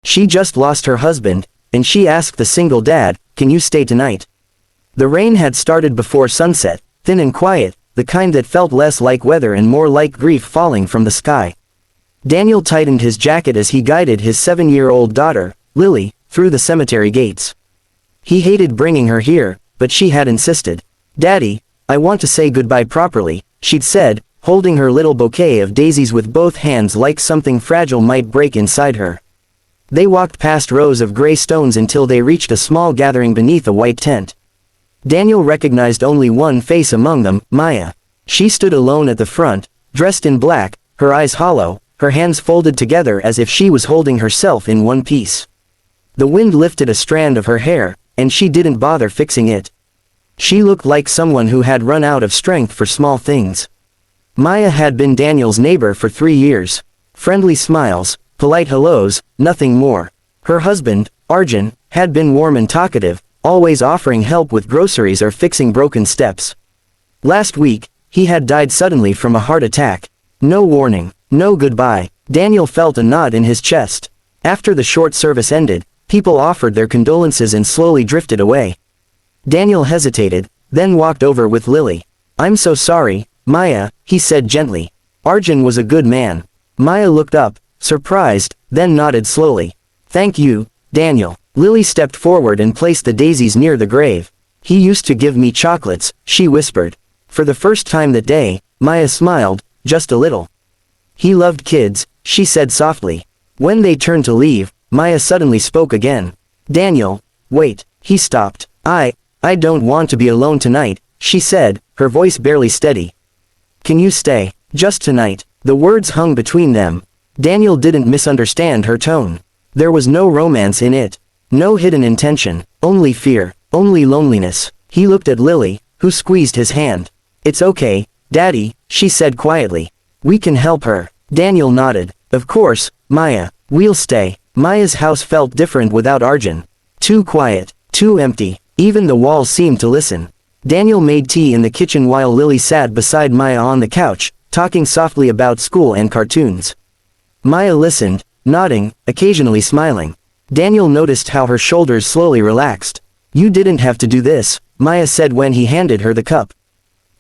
She just lost her husband, and she asked the single dad, "Can you stay tonight?" The rain had started before sunset, thin and quiet, the kind that felt less like weather and more like grief falling from the sky. Daniel tightened his jacket as he guided his 7-year-old daughter, Lily, through the cemetery gates. He hated bringing her here, but she had insisted. "Daddy, I want to say goodbye properly," she'd said, holding her little bouquet of daisies with both hands like something fragile might break inside her. They walked past rows of gray stones until they reached a small gathering beneath a white tent. Daniel recognized only one face among them, Maya. She stood alone at the front, dressed in black, her eyes hollow, her hands folded together as if she was holding herself in one piece. The wind lifted a strand of her hair, and she didn't bother fixing it. She looked like someone who had run out of strength for small things. Maya had been Daniel's neighbor for 3 years. Friendly smiles, polite hellos, nothing more. Her husband, Arjun, had been warm and talkative, always offering help with groceries or fixing broken steps. Last week, he had died suddenly from a heart attack. No warning, no goodbye. Daniel felt a knot in his chest. After the short service ended, people offered their condolences and slowly drifted away. Daniel hesitated, then walked over with Lily. "I'm so sorry, Maya," he said gently. "Arjun was a good man." Maya looked up, surprised, then nodded slowly. "Thank you, Daniel." Lily stepped forward and placed the daisies near the grave. "He used to give me chocolates," she whispered. For the first time that day, Maya smiled, just a little. "He loved kids," she said softly. When they turned to leave, Maya suddenly spoke again. "Daniel, wait." He stopped. I don't want to be alone tonight," she said, her voice barely steady. "Can you stay, just tonight?" The words hung between them. Daniel didn't misunderstand her tone. There was no romance in it. No hidden intention, only fear, only loneliness. He looked at Lily, who squeezed his hand. "It's okay, Daddy," she said quietly. "We can help her." Daniel nodded. "Of course, Maya, we'll stay." Maya's house felt different without Arjun. Too quiet, too empty. Even the walls seemed to listen. Daniel made tea in the kitchen while Lily sat beside Maya on the couch, talking softly about school and cartoons. Maya listened, nodding, occasionally smiling. Daniel noticed how her shoulders slowly relaxed. "You didn't have to do this," Maya said when he handed her the cup.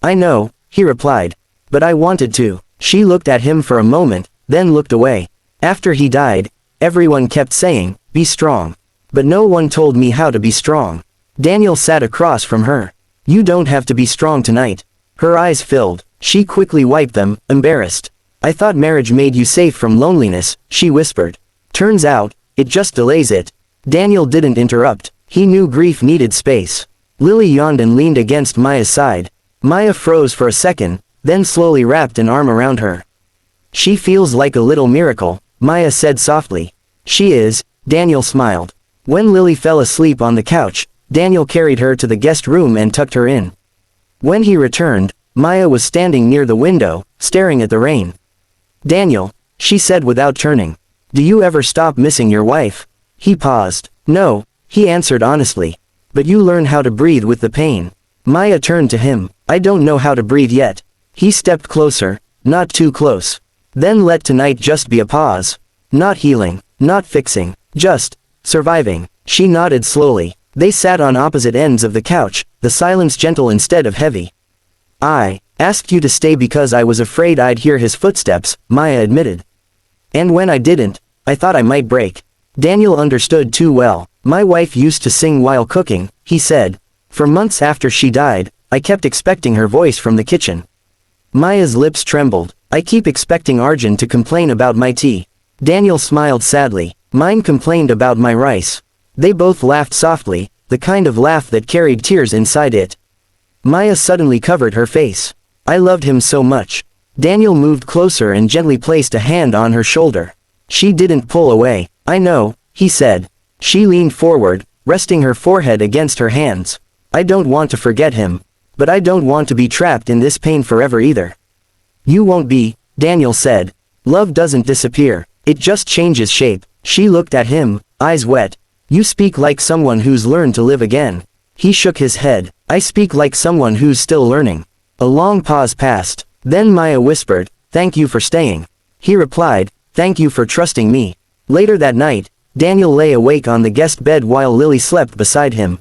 "I know," he replied. "But I wanted to." She looked at him for a moment, then looked away. "After he died, everyone kept saying, 'Be strong.' But no one told me how to be strong." Daniel sat across from her. "You don't have to be strong tonight." Her eyes filled. She quickly wiped them, embarrassed. "I thought marriage made you safe from loneliness," she whispered. "Turns out, it just delays it." Daniel didn't interrupt. He knew grief needed space. Lily yawned and leaned against Maya's side. Maya froze for a second, then slowly wrapped an arm around her. "She feels like a little miracle," Maya said softly. "She is," Daniel smiled. When Lily fell asleep on the couch, Daniel carried her to the guest room and tucked her in. When he returned, Maya was standing near the window, staring at the rain. "Daniel," she said without turning, "do you ever stop missing your wife?" He paused. "No," he answered honestly. "But you learn how to breathe with the pain." Maya turned to him. "I don't know how to breathe yet." He stepped closer, not too close. "Then let tonight just be a pause. Not healing, not fixing, just surviving." She nodded slowly. They sat on opposite ends of the couch, the silence gentle instead of heavy. "I asked you to stay because I was afraid I'd hear his footsteps," Maya admitted. "And when I didn't, I thought I might break." Daniel understood too well. "My wife used to sing while cooking," he said. "For months after she died, I kept expecting her voice from the kitchen." Maya's lips trembled. "I keep expecting Arjun to complain about my tea." Daniel smiled sadly. "Mine complained about my rice." They both laughed softly, the kind of laugh that carried tears inside it. Maya suddenly covered her face. "I loved him so much." Daniel moved closer and gently placed a hand on her shoulder. She didn't pull away. "I know," he said. She leaned forward, resting her forehead against her hands. "I don't want to forget him. But I don't want to be trapped in this pain forever either." "You won't be," Daniel said. "Love doesn't disappear. It just changes shape." She looked at him, eyes wet. "You speak like someone who's learned to live again." He shook his head. "I speak like someone who's still learning." A long pause passed. Then Maya whispered, "Thank you for staying." He replied, "Thank you for trusting me." Later that night, Daniel lay awake on the guest bed while Lily slept beside him.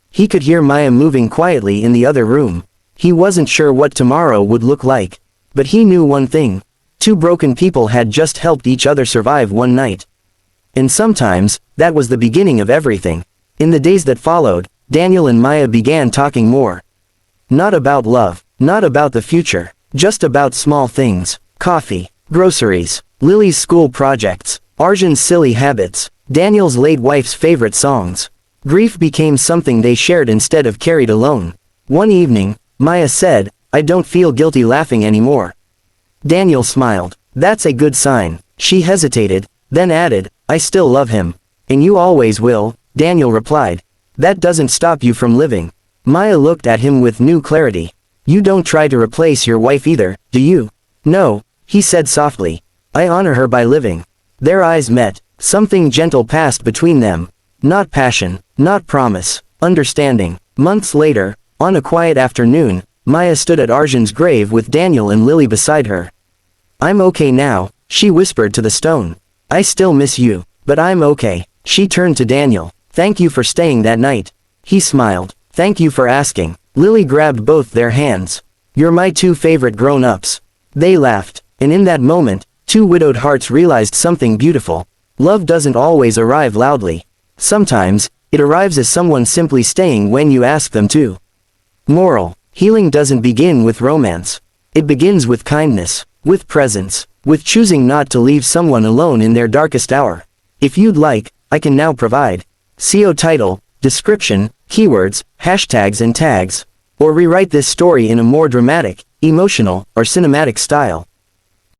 He could hear Maya moving quietly in the other room. He wasn't sure what tomorrow would look like. But he knew one thing. Two broken people had just helped each other survive one night. And sometimes, that was the beginning of everything. In the days that followed, Daniel and Maya began talking more. Not about love, not about the future, just about small things. Coffee, groceries, Lily's school projects, Arjun's silly habits, Daniel's late wife's favorite songs. Grief became something they shared instead of carried alone. One evening, Maya said, "I don't feel guilty laughing anymore." Daniel smiled. "That's a good sign." She hesitated, then added, "I still love him." "And you always will," Daniel replied. "That doesn't stop you from living." Maya looked at him with new clarity. "You don't try to replace your wife either, do you?" "No," he said softly. "I honor her by living." Their eyes met. Something gentle passed between them. Not passion, not promise, understanding. Months later, on a quiet afternoon, Maya stood at Arjun's grave with Daniel and Lily beside her. "I'm okay now," she whispered to the stone. "I still miss you, but I'm okay." She turned to Daniel. "Thank you for staying that night." He smiled. "Thank you for asking." Lily grabbed both their hands. "You're my two favorite grown-ups." They laughed, and in that moment, two widowed hearts realized something beautiful. Love doesn't always arrive loudly. Sometimes, it arrives as someone simply staying when you ask them to. Moral: healing doesn't begin with romance. It begins with kindness, with presence, with choosing not to leave someone alone in their darkest hour. If you'd like, I can now provide SEO title, description, keywords, hashtags and tags, or rewrite this story in a more dramatic, emotional, or cinematic style.